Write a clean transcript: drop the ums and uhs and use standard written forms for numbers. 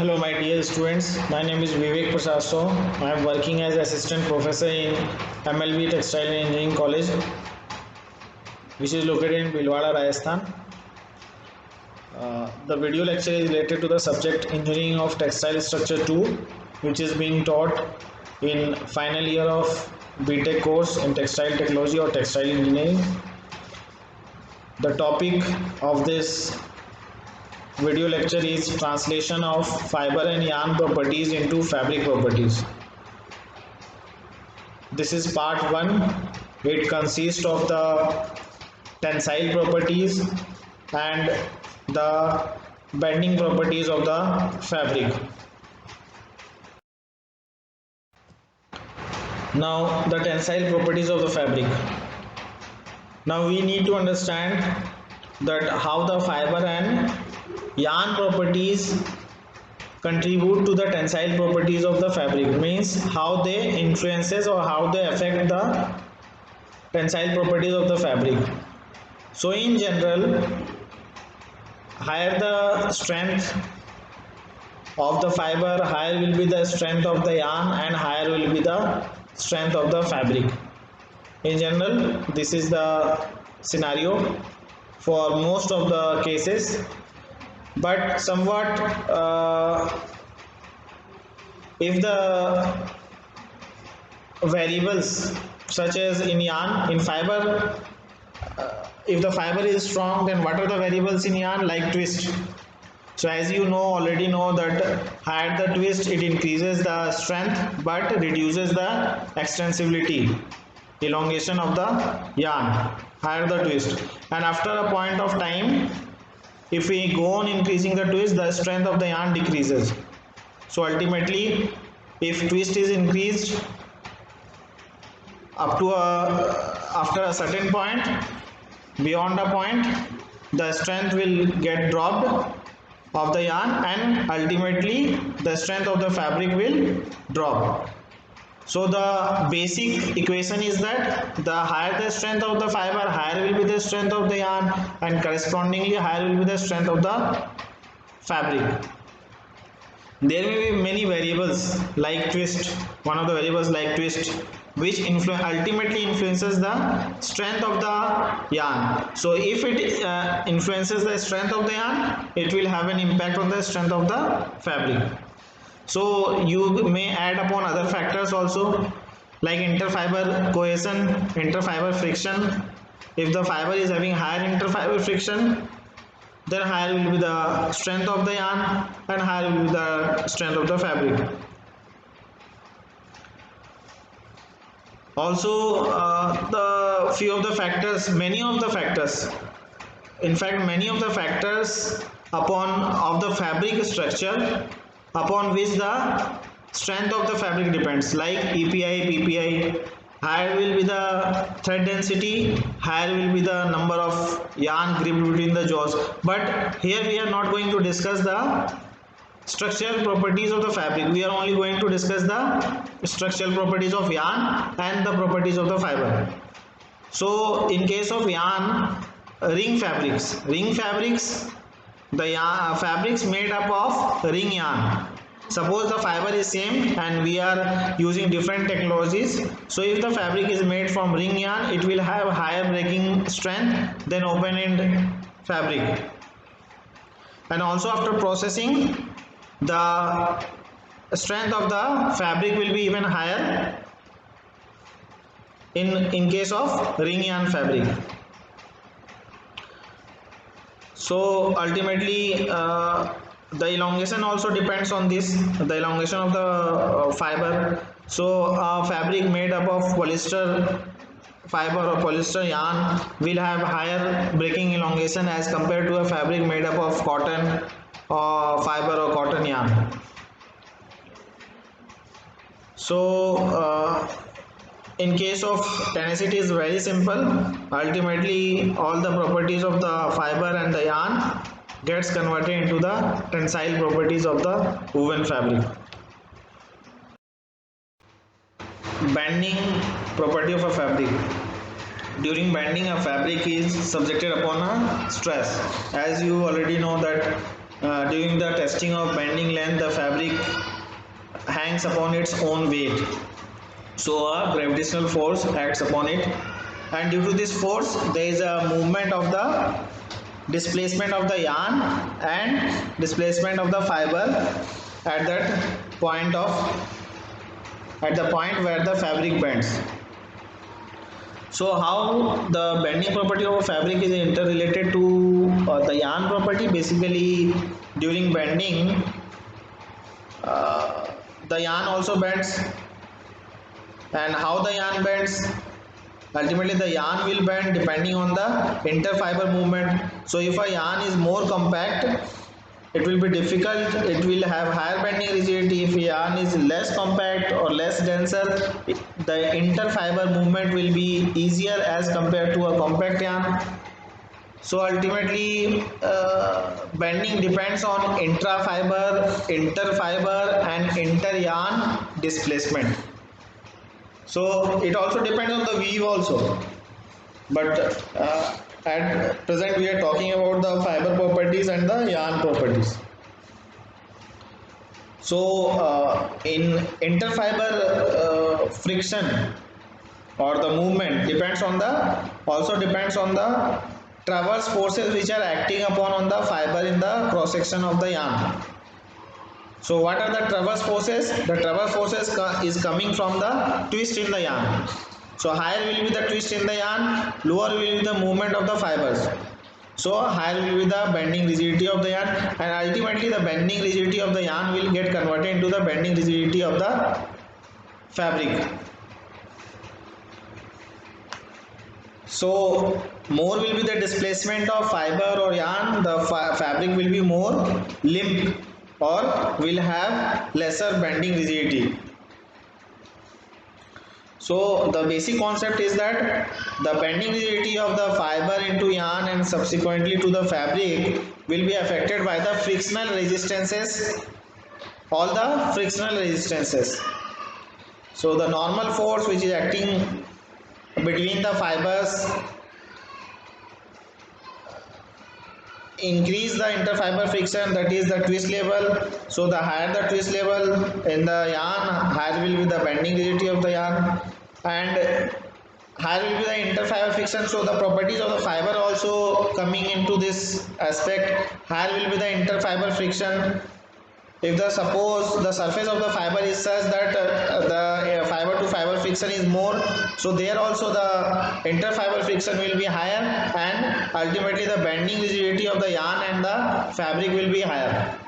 Hello, my dear students. My name is Vivek Prasaso. I am working as assistant professor in MLB Textile and Engineering College, which is located in Bhilwara, Rajasthan. The video lecture is related to the subject Engineering of Textile Structure 2, which is being taught in final year of BTech course in Textile Technology or Textile Engineering. The topic of this video lecture is translation of fiber and yarn properties into fabric properties. This is part 1. It consists of the tensile properties and the bending properties of the fabric. Now the tensile properties of the fabric. Now we need to understand that how the fiber and yarn properties contribute to the tensile properties of the fabric, means how they influences or how they affect the tensile properties of the fabric. So in general, higher the strength of the fiber, higher will be the strength of the yarn and higher will be the strength of the fabric. In general, this is the scenario for most of the cases, but somewhat if the variables such as in yarn, in fiber, if the fiber is strong, then what are the variables in yarn? Like twist. So as you know, already know that higher the twist, it increases the strength but reduces the extensibility, elongation of the yarn, higher the twist. And after a point of time, if we go on increasing the twist, the strength of the yarn decreases. So ultimately, if twist is increased up to after a certain point, beyond a point, the strength will get dropped of the yarn and ultimately the strength of the fabric will drop. So the basic equation is that the higher the strength of the fiber, higher will be the strength of the yarn, and correspondingly higher will be the strength of the fabric. There may be many variables like twist, one of the variables like twist, which ultimately influences the strength of the yarn. So if it influences the strength of the yarn, it will have an impact on the strength of the fabric. So you may add upon other factors also, like interfiber cohesion, interfiber friction. If the fiber is having higher interfiber friction, then higher will be the strength of the yarn and higher will be the strength of the fabric. Also the few of the factors, many of the factors, in fact many of the factors of the fabric structure upon which the strength of the fabric depends, like EPI, PPI. Higher will be the thread density, higher will be the number of yarn gripped between the jaws. But here we are not going to discuss the structural properties of the fabric. We are only going to discuss the structural properties of yarn and the properties of the fiber. So in case of yarn, ring fabrics, the fabrics made up of ring yarn. Suppose the fiber is same and we are using different technologies. So if the fabric is made from ring yarn, it will have higher breaking strength than open end fabric. And also after processing, the strength of the fabric will be even higher in case of ring yarn fabric. So ultimately the elongation also depends on this, the elongation of the fiber. So fabric made up of polyester fiber or polyester yarn will have higher breaking elongation as compared to a fabric made up of cotton or fiber or cotton yarn. So in case of tenacity is very simple. Ultimately all the properties of the fiber and the yarn gets converted into the tensile properties of the woven fabric. Bending property of a fabric. During bending, a fabric is subjected upon a stress. As you already know that During the testing of bending length, the fabric hangs upon its own weight. So a gravitational force acts upon it, and due to this force, there is a movement of the displacement of the yarn and displacement of the fiber at that point of at the point where the fabric bends. So how the bending property of a fabric is interrelated to the yarn property? Basically, during bending, uh, the yarn also bends. And how the yarn bends? Ultimately, the yarn will bend depending on the interfiber movement. So if a yarn is more compact, it will be difficult, it will have higher bending rigidity. If a yarn is less compact or less denser, the interfiber movement will be easier as compared to a compact yarn. So ultimately, bending depends on intrafiber, interfiber and inter-yarn displacement. So it also depends on the weave also, but at present we are talking about the fiber properties and the yarn properties. So in interfiber friction or the movement depends on the also depends on the transverse forces which are acting upon on the fiber in the cross section of the yarn. So what are the transverse forces? The transverse forces is coming from the twist in the yarn. So higher will be the twist in the yarn, lower will be the movement of the fibers. So higher will be the bending rigidity of the yarn, and ultimately the bending rigidity of the yarn will get converted into the bending rigidity of the fabric. So more will be the displacement of fiber or yarn, the fabric will be more limp or will have lesser bending rigidity. So the basic concept is that the bending rigidity of the fiber into yarn and subsequently to the fabric will be affected by the frictional resistances, all the frictional resistances. So the normal force which is acting between the fibers increase the interfiber friction, that is the twist level. So the higher the twist level in the yarn, higher will be the bending rigidity of the yarn, and higher will be the interfiber friction. So the properties of the fiber also coming into this aspect. Higher will be the interfiber friction. If the suppose the surface of the fiber is such that the fiber to fiber friction is more, so there also the interfiber friction will be higher, and ultimately the bending rigidity of the yarn and the fabric will be higher.